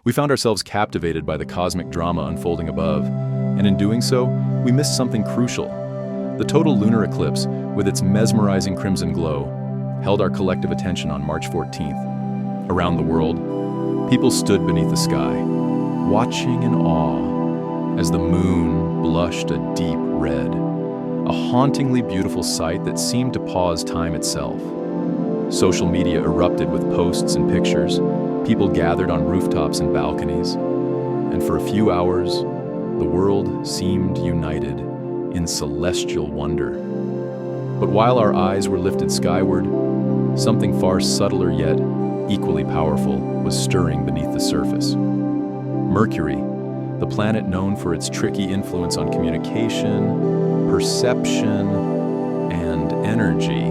We found ourselves captivated by the cosmic drama unfolding above, and in doing so, we missed something crucial. The total lunar eclipse, with its mesmerizing crimson glow, held our collective attention on March 14th. Around the world, people stood beneath the sky, watching in awe as the moon blushed a deep red, a hauntingly beautiful sight that seemed to pause time itself. Social media erupted with posts and pictures. People gathered on rooftops and balconies, and for a few hours, the world seemed united in celestial wonder. But while our eyes were lifted skyward, something far subtler yet equally powerful was stirring beneath the surface. Mercury, the planet known for its tricky influence on communication, perception, and energy,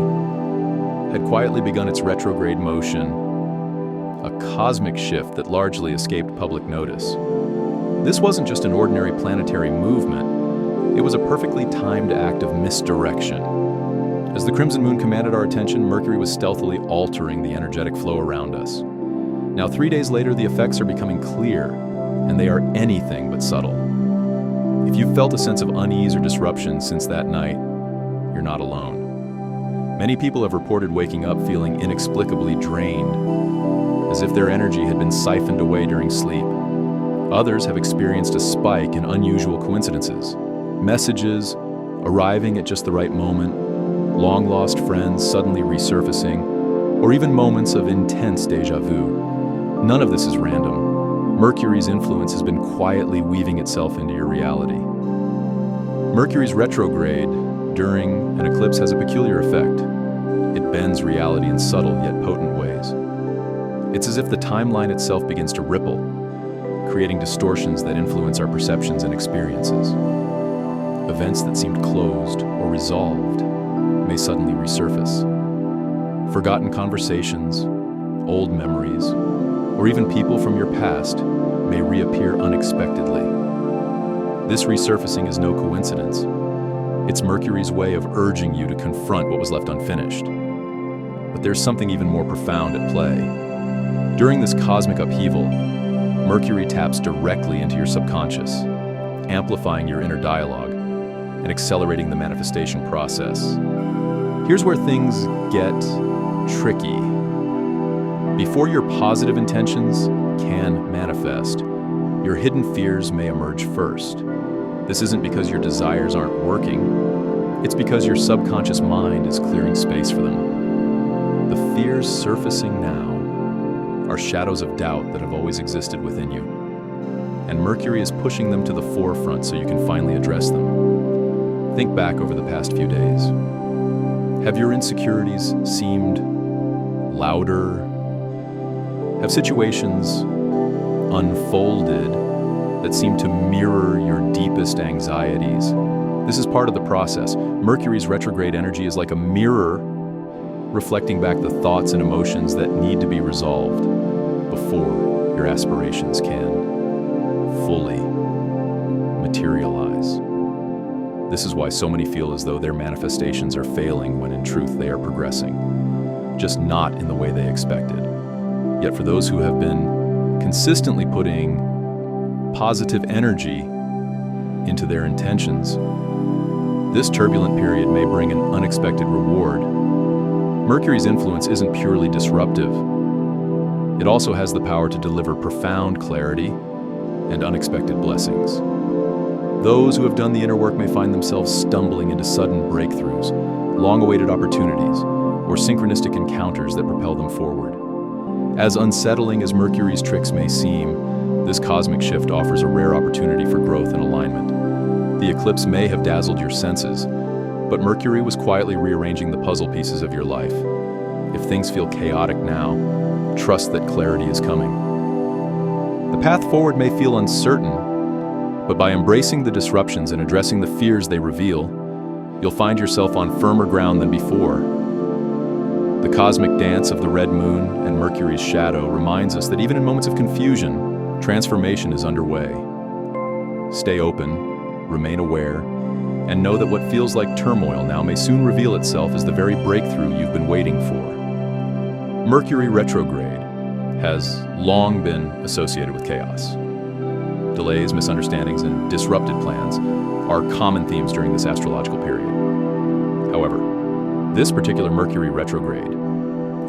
had quietly begun its retrograde motion, a cosmic shift that largely escaped public notice. This wasn't just an ordinary planetary movement, it was a perfectly timed act of misdirection. As the crimson moon commanded our attention, Mercury was stealthily altering the energetic flow around us. Now, 3 days later, the effects are becoming clear, and they are anything but subtle. If you've felt a sense of unease or disruption since that night, you're not alone. Many people have reported waking up feeling inexplicably drained, as if their energy had been siphoned away during sleep. Others have experienced a spike in unusual coincidences, messages arriving at just the right moment, long-lost friends suddenly resurfacing, or even moments of intense déjà vu. None of this is random. Mercury's influence has been quietly weaving itself into your reality. Mercury's retrograde during an eclipse has a peculiar effect. It bends reality in subtle yet potent ways. It's as if the timeline itself begins to ripple, creating distortions that influence our perceptions and experiences. Events that seemed closed or resolved may suddenly resurface. Forgotten conversations, old memories, or even people from your past may reappear unexpectedly. This resurfacing is no coincidence. It's Mercury's way of urging you to confront what was left unfinished. But there's something even more profound at play. During this cosmic upheaval, Mercury taps directly into your subconscious, amplifying your inner dialogue and accelerating the manifestation process. Here's where things get tricky. Before your positive intentions can manifest, your hidden fears may emerge first. This isn't because your desires aren't working, it's because your subconscious mind is clearing space for them. The fears surfacing now are shadows of doubt that have always existed within you, and Mercury is pushing them to the forefront so you can finally address them. Think back over the past few days. Have your insecurities seemed louder? Have situations unfolded that seem to mirror your deepest anxieties? This is part of the process. Mercury's retrograde energy is like a mirror reflecting back the thoughts and emotions that need to be resolved before your aspirations can fully materialize. This is why so many feel as though their manifestations are failing when in truth they are progressing, just not in the way they expected. Yet for those who have been consistently putting positive energy into their intentions, this turbulent period may bring an unexpected reward. Mercury's influence isn't purely disruptive. It also has the power to deliver profound clarity and unexpected blessings. Those who have done the inner work may find themselves stumbling into sudden breakthroughs, long-awaited opportunities, or synchronistic encounters that propel them forward. As unsettling as Mercury's tricks may seem, this cosmic shift offers a rare opportunity for growth and alignment. The eclipse may have dazzled your senses, but Mercury was quietly rearranging the puzzle pieces of your life. If things feel chaotic now, trust that clarity is coming. The path forward may feel uncertain, but by embracing the disruptions and addressing the fears they reveal, you'll find yourself on firmer ground than before. The cosmic dance of the red moon and Mercury's shadow reminds us that even in moments of confusion, transformation is underway. Stay open, remain aware, and know that what feels like turmoil now may soon reveal itself as the very breakthrough you've been waiting for. Mercury Retrograde has long been associated with chaos. Delays, misunderstandings, and disrupted plans are common themes during this astrological period. However, this particular Mercury retrograde,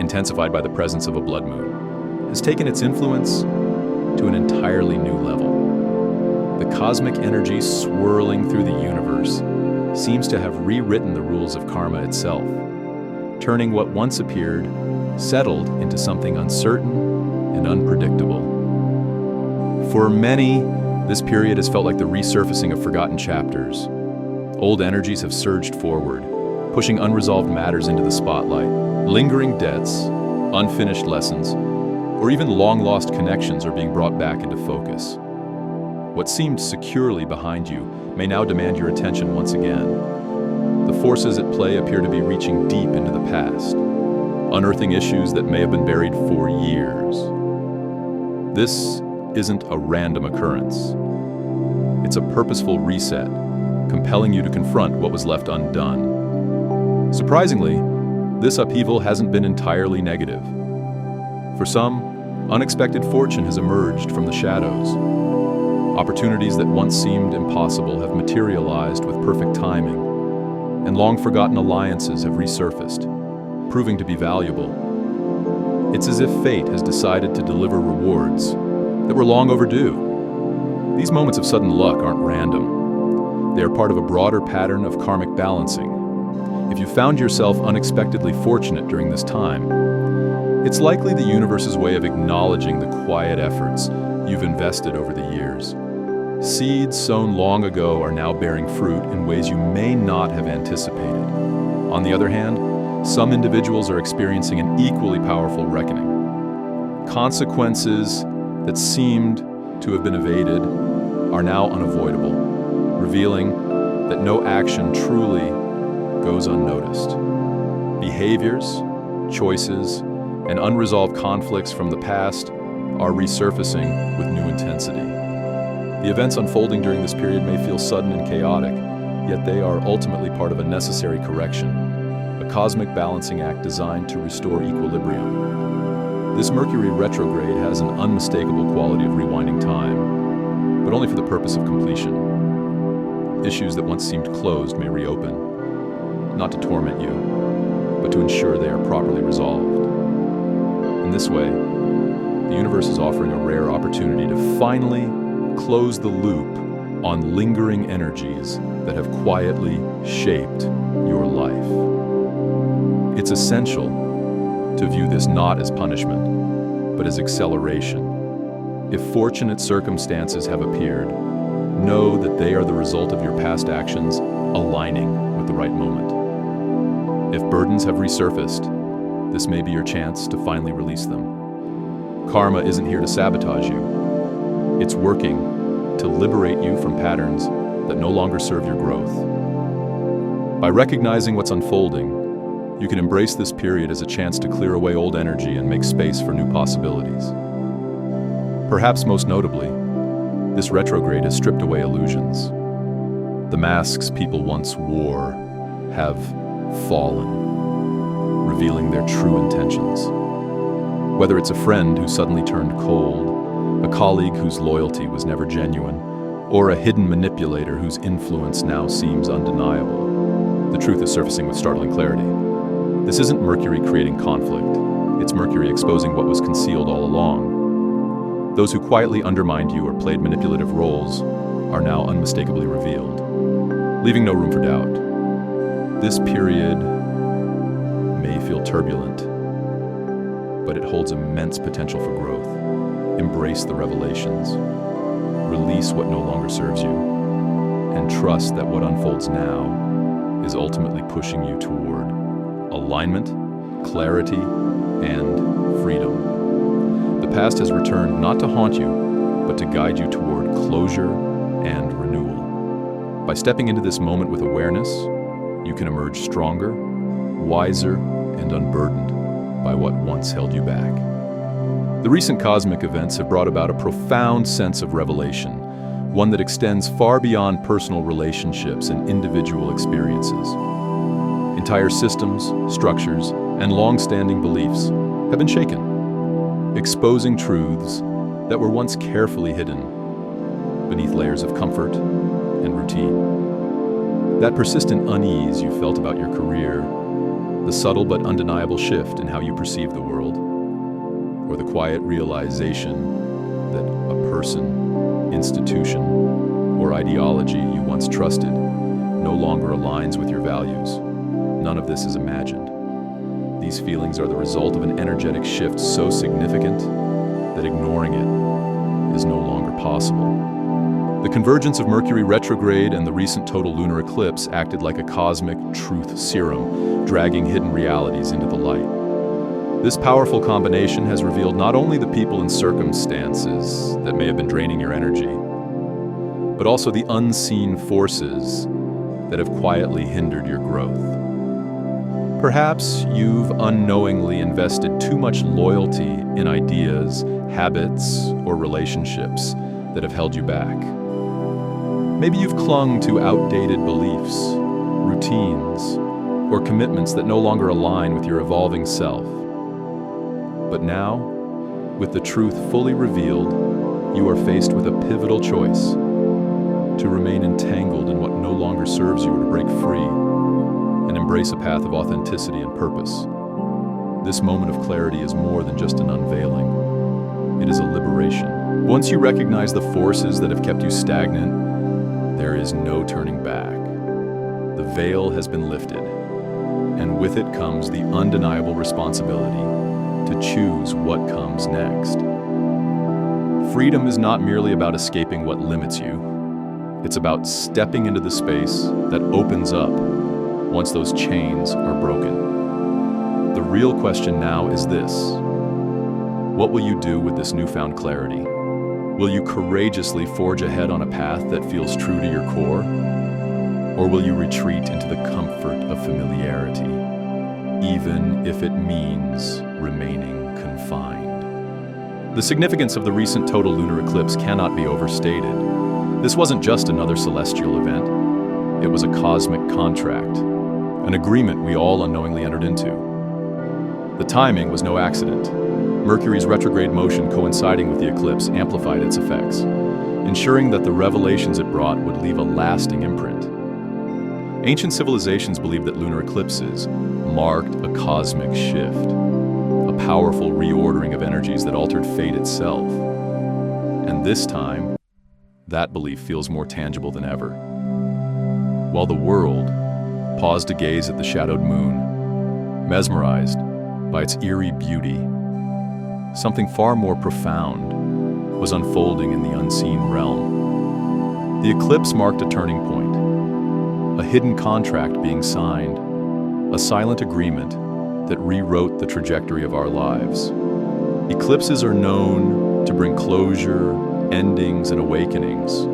intensified by the presence of a blood moon, has taken its influence to an entirely new level. The cosmic energy swirling through the universe seems to have rewritten the rules of karma itself, turning what once appeared settled into something uncertain and unpredictable. For many, this period has felt like the resurfacing of forgotten chapters. Old energies have surged forward, pushing unresolved matters into the spotlight. Lingering debts, unfinished lessons, or even long-lost connections are being brought back into focus. What seemed securely behind you may now demand your attention once again. The forces at play appear to be reaching deep into the past, unearthing issues that may have been buried for years. This isn't a random occurrence. It's a purposeful reset, compelling you to confront what was left undone. Surprisingly, this upheaval hasn't been entirely negative. For some, unexpected fortune has emerged from the shadows. Opportunities that once seemed impossible have materialized with perfect timing, and long-forgotten alliances have resurfaced, proving to be valuable. It's as if fate has decided to deliver rewards that were long overdue. These moments of sudden luck aren't random. They are part of a broader pattern of karmic balancing. If you found yourself unexpectedly fortunate during this time, it's likely the universe's way of acknowledging the quiet efforts you've invested over the years. Seeds sown long ago are now bearing fruit in ways you may not have anticipated. On the other hand, some individuals are experiencing an equally powerful reckoning. Consequences that seemed to have been evaded are now unavoidable, revealing that no action truly goes unnoticed. Behaviors, choices, and unresolved conflicts from the past are resurfacing with new intensity. The events unfolding during this period may feel sudden and chaotic, yet they are ultimately part of a necessary correction, a cosmic balancing act designed to restore equilibrium. This Mercury retrograde has an unmistakable quality of rewinding time, but only for the purpose of completion. Issues that once seemed closed may reopen, not to torment you, but to ensure they are properly resolved. In this way, the universe is offering a rare opportunity to finally close the loop on lingering energies that have quietly shaped your life. It's essential to view this not as punishment, but as acceleration. If fortunate circumstances have appeared, know that they are the result of your past actions aligning with the right moment. If burdens have resurfaced, this may be your chance to finally release them. Karma isn't here to sabotage you. It's working to liberate you from patterns that no longer serve your growth. By recognizing what's unfolding, you can embrace this period as a chance to clear away old energy and make space for new possibilities. Perhaps most notably, this retrograde has stripped away illusions. The masks people once wore have fallen, revealing their true intentions. Whether it's a friend who suddenly turned cold, a colleague whose loyalty was never genuine, or a hidden manipulator whose influence now seems undeniable, the truth is surfacing with startling clarity. This isn't Mercury creating conflict. It's Mercury exposing what was concealed all along. Those who quietly undermined you or played manipulative roles are now unmistakably revealed, leaving no room for doubt. This period may feel turbulent, but it holds immense potential for growth. Embrace the revelations, release what no longer serves you, and trust that what unfolds now is ultimately pushing you toward alignment, clarity, and freedom. The past has returned not to haunt you, but to guide you toward closure and renewal. By stepping into this moment with awareness, you can emerge stronger, wiser, and unburdened by what once held you back. The recent cosmic events have brought about a profound sense of revelation, one that extends far beyond personal relationships and individual experiences. Entire systems, structures, and long-standing beliefs have been shaken. exposing truths that were once carefully hidden beneath layers of comfort and routine. That persistent unease you felt about your career, the subtle but undeniable shift in how you perceive the world, or the quiet realization that a person, institution, or ideology you once trusted no longer aligns with your values. None of this is imagined. These feelings are the result of an energetic shift so significant that ignoring it is no longer possible. The convergence of Mercury retrograde and the recent total lunar eclipse acted like a cosmic truth serum, dragging hidden realities into the light. This powerful combination has revealed not only the people and circumstances that may have been draining your energy, but also the unseen forces that have quietly hindered your growth. Perhaps you've unknowingly invested too much loyalty in ideas, habits, or relationships that have held you back. Maybe you've clung to outdated beliefs, routines, or commitments that no longer align with your evolving self. But now, with the truth fully revealed, you are faced with a pivotal choice: to remain entangled in what no longer serves you or to break free and embrace a path of authenticity and purpose. This moment of clarity is more than just an unveiling. It is a liberation. Once you recognize the forces that have kept you stagnant, there is no turning back. The veil has been lifted, and with it comes the undeniable responsibility to choose what comes next. Freedom is not merely about escaping what limits you. It's about stepping into the space that opens up once those chains are broken. The real question now is this: what will you do with this newfound clarity? Will you courageously forge ahead on a path that feels true to your core? Or will you retreat into the comfort of familiarity, even if it means remaining confined? The significance of the recent total lunar eclipse cannot be overstated. This wasn't just another celestial event. It was a cosmic contract, an agreement we all unknowingly entered into. The timing was no accident. Mercury's retrograde motion coinciding with the eclipse amplified its effects, ensuring that the revelations it brought would leave a lasting imprint. Ancient civilizations believed that lunar eclipses marked a cosmic shift, a powerful reordering of energies that altered fate itself. And this time, that belief feels more tangible than ever. While the world paused to gaze at the shadowed moon, mesmerized by its eerie beauty, something far more profound was unfolding in the unseen realm. The eclipse marked a turning point, a hidden contract being signed, a silent agreement that rewrote the trajectory of our lives. Eclipses are known to bring closure, endings, and awakenings,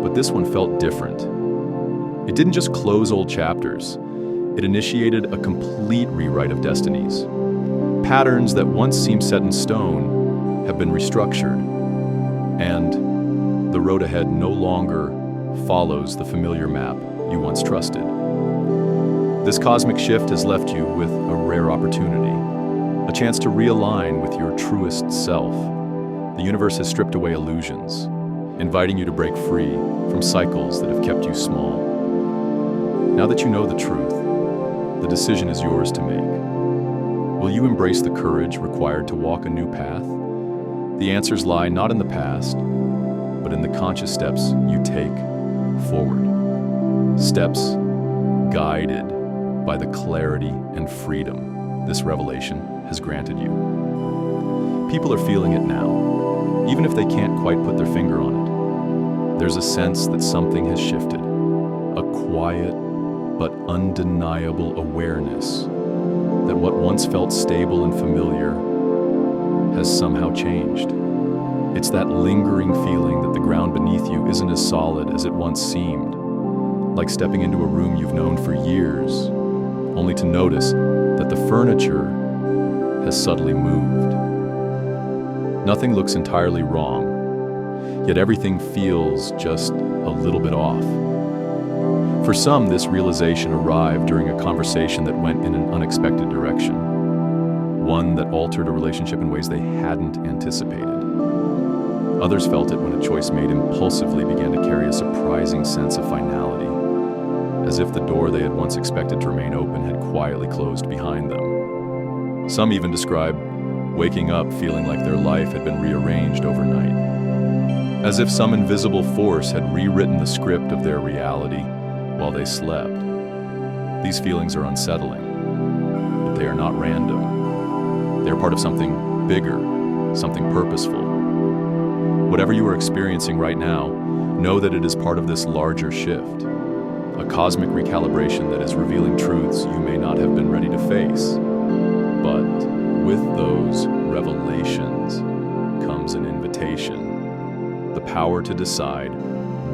but this one felt different. It didn't just close old chapters, it initiated a complete rewrite of destinies. Patterns that once seemed set in stone have been restructured, and the road ahead no longer follows the familiar map you once trusted. This cosmic shift has left you with a rare opportunity, a chance to realign with your truest self. The universe has stripped away illusions, inviting you to break free from cycles that have kept you small. Now that you know the truth, the decision is yours to make. Will you embrace the courage required to walk a new path? The answers lie not in the past, but in the conscious steps you take forward. Steps guided by the clarity and freedom this revelation has granted you. People are feeling it now, even if they can't quite put their finger on it. There's a sense that something has shifted, a quiet but undeniable awareness that what once felt stable and familiar has somehow changed. It's that lingering feeling that the ground beneath you isn't as solid as it once seemed, like stepping into a room you've known for years, only to notice that the furniture has subtly moved. Nothing looks entirely wrong, yet everything feels just a little bit off. For some, this realization arrived during a conversation that went in an unexpected direction. one that altered a relationship in ways they hadn't anticipated. Others felt it when a choice made impulsively began to carry a surprising sense of finality, as if the door they had once expected to remain open had quietly closed behind them. Some even described waking up feeling like their life had been rearranged overnight, as if some invisible force had rewritten the script of their reality while they slept. These feelings are unsettling, but they are not random. They are part of something bigger, something purposeful. Whatever you are experiencing right now, know that it is part of this larger shift, a cosmic recalibration that is revealing truths you may not have been ready to face. But with those revelations comes an invitation, the power to decide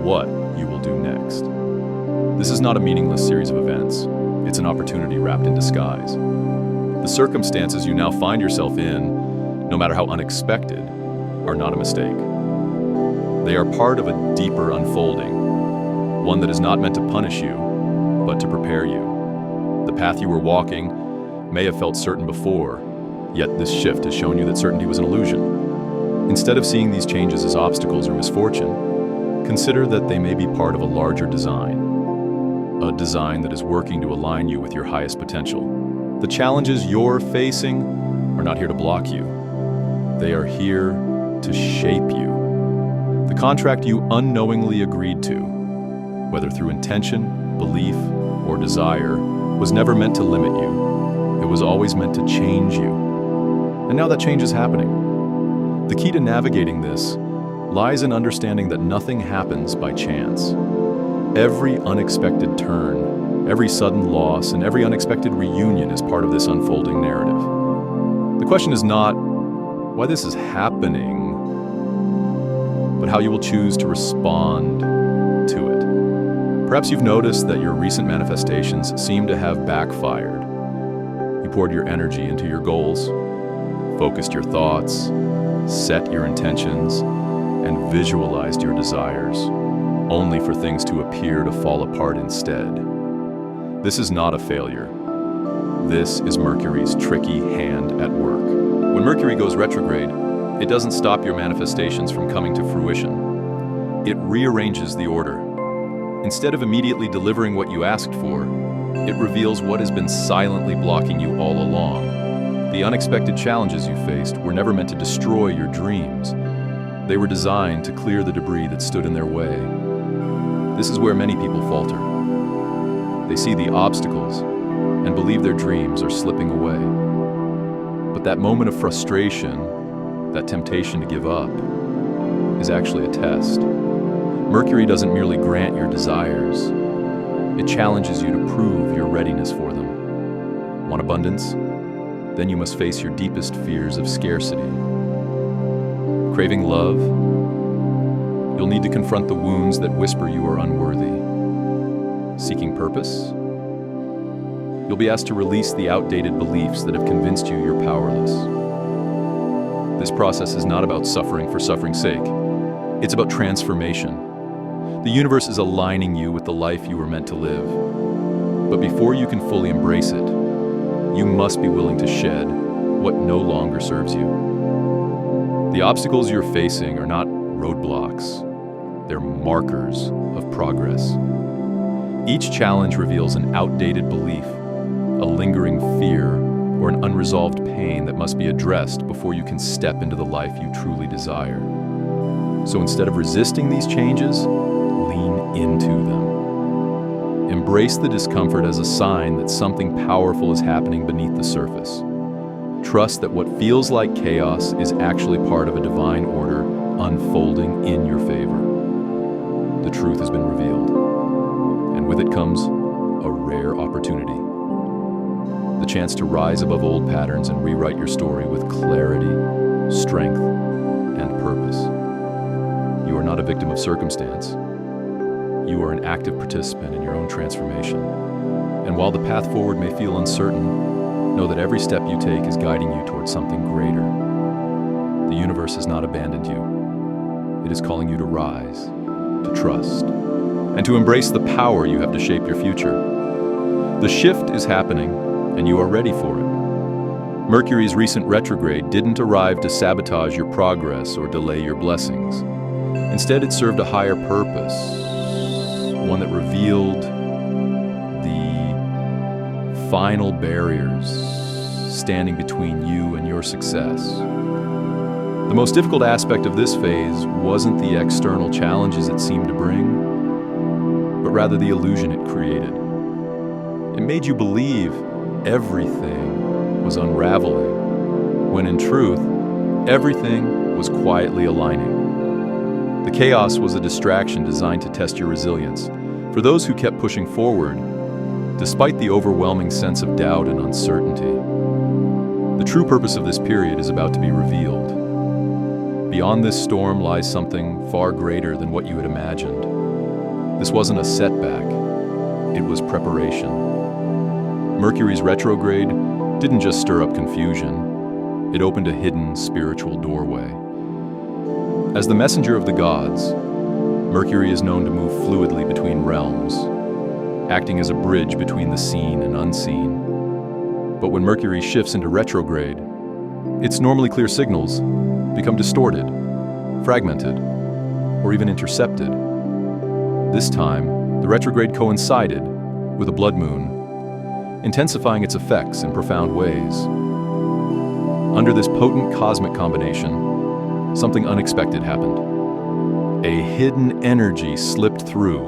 what you will do next. This is not a meaningless series of events. It's an opportunity wrapped in disguise. The circumstances you now find yourself in, no matter how unexpected, are not a mistake. They are part of a deeper unfolding, one that is not meant to punish you, but to prepare you. The path you were walking may have felt certain before, yet this shift has shown you that certainty was an illusion. Instead of seeing these changes as obstacles or misfortune, consider that they may be part of a larger design, a design that is working to align you with your highest potential. The challenges you're facing are not here to block you. They are here to shape you. The contract you unknowingly agreed to, whether through intention, belief, or desire, was never meant to limit you. It was always meant to change you. And now that change is happening. The key to navigating this lies in understanding that nothing happens by chance. Every unexpected turn, every sudden loss, and every unexpected reunion is part of this unfolding narrative. The question is not why this is happening, but how you will choose to respond to it. Perhaps you've noticed that your recent manifestations seem to have backfired. You poured your energy into your goals, focused your thoughts, set your intentions, and visualized your desires, only for things to appear to fall apart instead. This is not a failure. This is Mercury's tricky hand at work. When Mercury goes retrograde, it doesn't stop your manifestations from coming to fruition. It rearranges the order. Instead of immediately delivering what you asked for, it reveals what has been silently blocking you all along. The unexpected challenges you faced were never meant to destroy your dreams. They were designed to clear the debris that stood in their way. This is where many people falter. They see the obstacles and believe their dreams are slipping away. But that moment of frustration, that temptation to give up, is actually a test. Mercury doesn't merely grant your desires, it challenges you to prove your readiness for them. Want abundance? Then you must face your deepest fears of scarcity. Craving love? You'll need to confront the wounds that whisper you are unworthy. Seeking purpose? You'll be asked to release the outdated beliefs that have convinced you you're powerless. This process is not about suffering for suffering's sake. It's about transformation. The universe is aligning you with the life you were meant to live. But before you can fully embrace it, you must be willing to shed what no longer serves you. The obstacles you're facing are not roadblocks. They're markers of progress. Each challenge reveals an outdated belief, a lingering fear, or an unresolved pain that must be addressed before you can step into the life you truly desire. So instead of resisting these changes, lean into them. Embrace the discomfort as a sign that something powerful is happening beneath the surface. Trust that what feels like chaos is actually part of a divine order unfolding in your favor. The truth has been revealed, and with it comes a rare opportunity. The chance to rise above old patterns and rewrite your story with clarity, strength, and purpose. You are not a victim of circumstance. You are an active participant in your own transformation. And while the path forward may feel uncertain, know that every step you take is guiding you towards something greater. The universe has not abandoned you. It is calling you to rise, to trust, and to embrace the power you have to shape your future. The shift is happening, and you are ready for it. Mercury's recent retrograde didn't arrive to sabotage your progress or delay your blessings. Instead, it served a higher purpose, one that revealed the final barriers standing between you and your success. The most difficult aspect of this phase wasn't the external challenges it seemed to bring, but rather the illusion it created. It made you believe everything was unraveling, when in truth, everything was quietly aligning. The chaos was a distraction designed to test your resilience. For those who kept pushing forward, despite the overwhelming sense of doubt and uncertainty, the true purpose of this period is about to be revealed. Beyond this storm lies something far greater than what you had imagined. This wasn't a setback, it was preparation. Mercury's retrograde didn't just stir up confusion, it opened a hidden spiritual doorway. As the messenger of the gods, Mercury is known to move fluidly between realms, acting as a bridge between the seen and unseen. But when Mercury shifts into retrograde, its normally clear signals become distorted, fragmented, or even intercepted. This time, the retrograde coincided with a blood moon, intensifying its effects in profound ways. Under this potent cosmic combination, something unexpected happened. A hidden energy slipped through,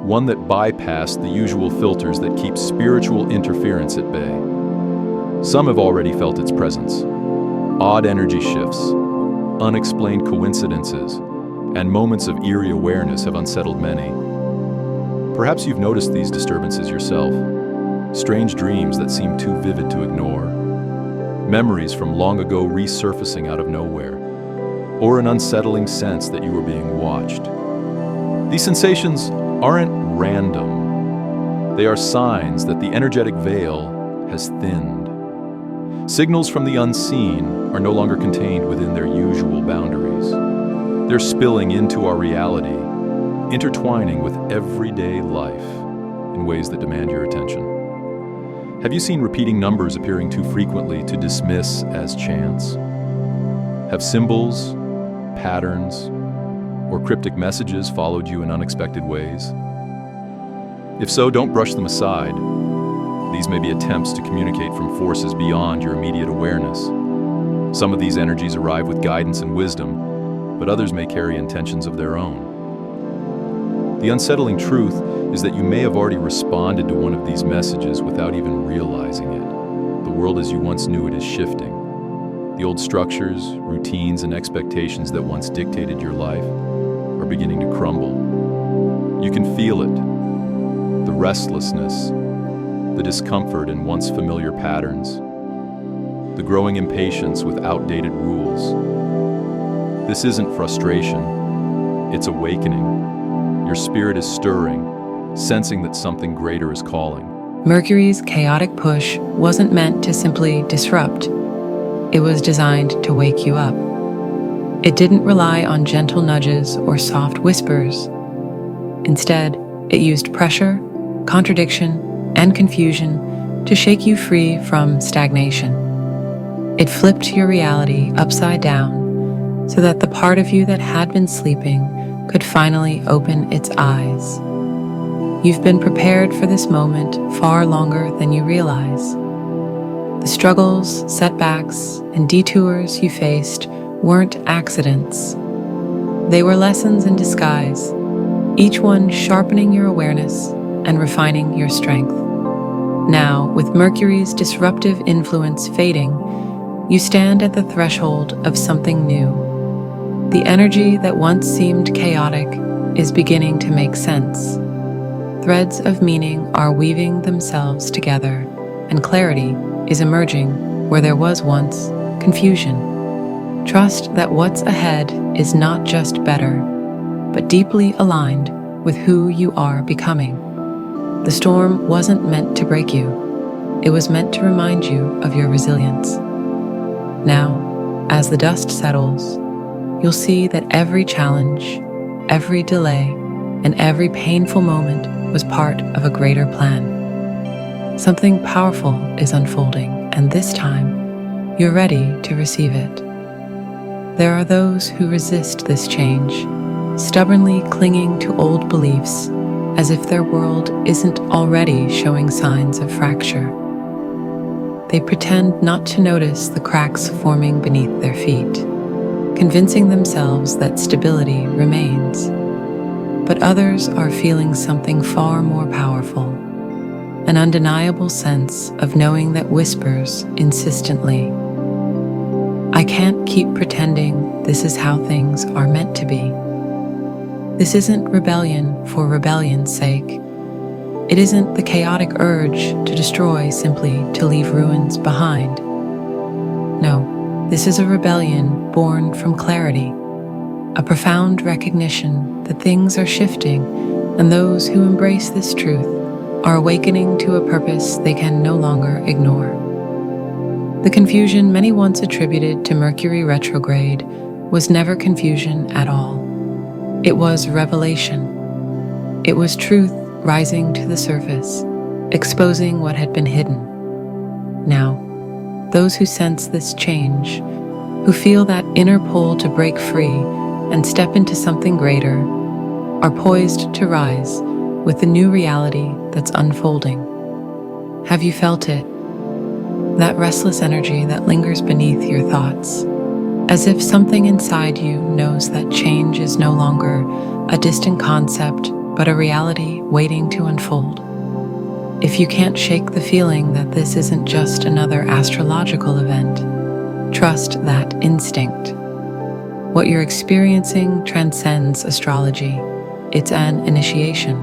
one that bypassed the usual filters that keep spiritual interference at bay. Some have already felt its presence. Odd energy shifts, unexplained coincidences, and moments of eerie awareness have unsettled many. Perhaps you've noticed these disturbances yourself. Strange dreams that seem too vivid to ignore. Memories from long ago resurfacing out of nowhere. Or an unsettling sense that you are being watched. These sensations aren't random. They are signs that the energetic veil has thinned. Signals from the unseen are no longer contained within their usual boundaries. They're spilling into our reality, intertwining with everyday life in ways that demand your attention. Have you seen repeating numbers appearing too frequently to dismiss as chance? Have symbols, patterns, or cryptic messages followed you in unexpected ways? If so, don't brush them aside. These may be attempts to communicate from forces beyond your immediate awareness. Some of these energies arrive with guidance and wisdom, but others may carry intentions of their own. The unsettling truth is that you may have already responded to one of these messages without even realizing it. The world as you once knew it is shifting. The old structures, routines, and expectations that once dictated your life are beginning to crumble. You can feel it. The restlessness, the discomfort in once familiar patterns, the growing impatience with outdated rules. This isn't frustration, it's awakening. Your spirit is stirring, sensing that something greater is calling. Mercury's chaotic push wasn't meant to simply disrupt. It was designed to wake you up. It didn't rely on gentle nudges or soft whispers. Instead, it used pressure, contradiction, and confusion to shake you free from stagnation. It flipped your reality upside down so that the part of you that had been sleeping could finally open its eyes. You've been prepared for this moment far longer than you realize. The struggles, setbacks, and detours you faced weren't accidents. They were lessons in disguise, each one sharpening your awareness and refining your strength. Now, with Mercury's disruptive influence fading, you stand at the threshold of something new. The energy that once seemed chaotic is beginning to make sense. Threads of meaning are weaving themselves together, and clarity is emerging where there was once confusion. Trust that what's ahead is not just better, but deeply aligned with who you are becoming. The storm wasn't meant to break you. It was meant to remind you of your resilience. Now, as the dust settles, you'll see that every challenge, every delay, and every painful moment was part of a greater plan. Something powerful is unfolding. and this time, you're ready to receive it. There are those who resist this change, stubbornly clinging to old beliefs as if their world isn't already showing signs of fracture. They pretend not to notice the cracks forming beneath their feet, convincing themselves that stability remains. But others are feeling something far more powerful, an undeniable sense of knowing that whispers insistently, "I can't keep pretending this is how things are meant to be." This isn't rebellion for rebellion's sake. It isn't the chaotic urge to destroy simply to leave ruins behind. No, this is a rebellion born from clarity, a profound recognition that things are shifting, and those who embrace this truth are awakening to a purpose they can no longer ignore. The confusion many once attributed to Mercury retrograde was never confusion at all. It was revelation. It was truth rising to the surface, exposing what had been hidden. Now, those who sense this change, who feel that inner pull to break free and step into something greater, are poised to rise with the new reality that's unfolding. Have you felt it? That restless energy that lingers beneath your thoughts, as if something inside you knows that change is no longer a distant concept, but a reality waiting to unfold. If you can't shake the feeling that this isn't just another astrological event, trust that instinct. What you're experiencing transcends astrology. It's an initiation.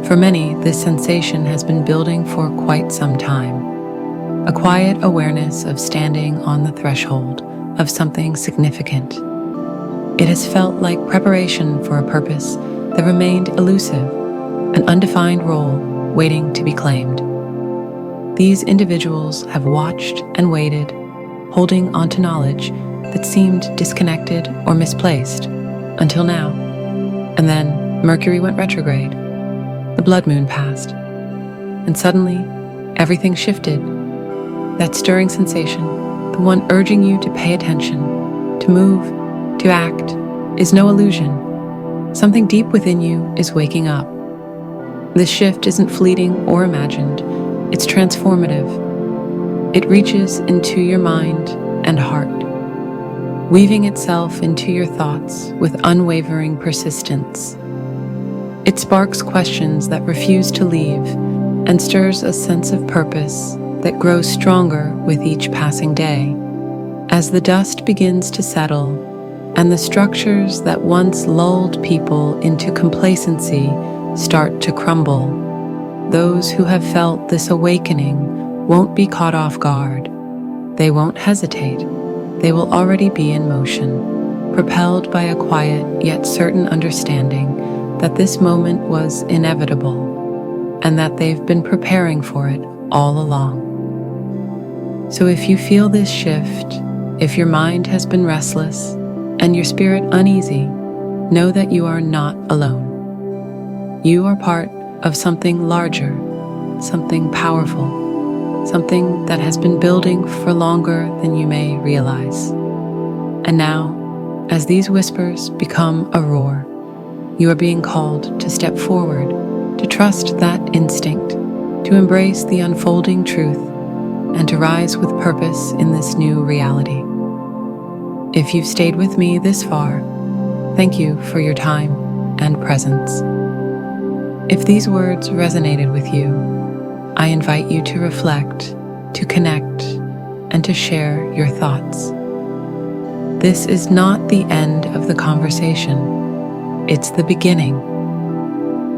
For many, this sensation has been building for quite some time. A quiet awareness of standing on the threshold of something significant. It has felt like preparation for a purpose that remained elusive, an undefined role waiting to be claimed. These individuals have watched and waited, holding onto knowledge that seemed disconnected or misplaced, until now. And then Mercury went retrograde. The blood moon passed. And suddenly, everything shifted. That stirring sensation, the one urging you to pay attention, to move, to act, is no illusion. Something deep within you is waking up. This shift isn't fleeting or imagined, it's transformative. It reaches into your mind and heart, weaving itself into your thoughts with unwavering persistence. It sparks questions that refuse to leave and stirs a sense of purpose that grows stronger with each passing day. As the dust begins to settle and the structures that once lulled people into complacency start to crumble, those who have felt this awakening won't be caught off guard. They won't hesitate. They will already be in motion, propelled by a quiet yet certain understanding that this moment was inevitable and that they've been preparing for it all along. So if you feel this shift, if your mind has been restless and your spirit uneasy, know that you are not alone. You are part of something larger, something powerful, something that has been building for longer than you may realize. And now, as these whispers become a roar, you are being called to step forward, to trust that instinct, to embrace the unfolding truth, and to rise with purpose in this new reality. If you've stayed with me this far, thank you for your time and presence. If these words resonated with you, I invite you to reflect, to connect, and to share your thoughts. This is not the end of the conversation. It's the beginning.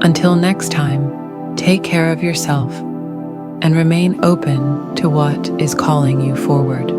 Until next time, take care of yourself and remain open to what is calling you forward.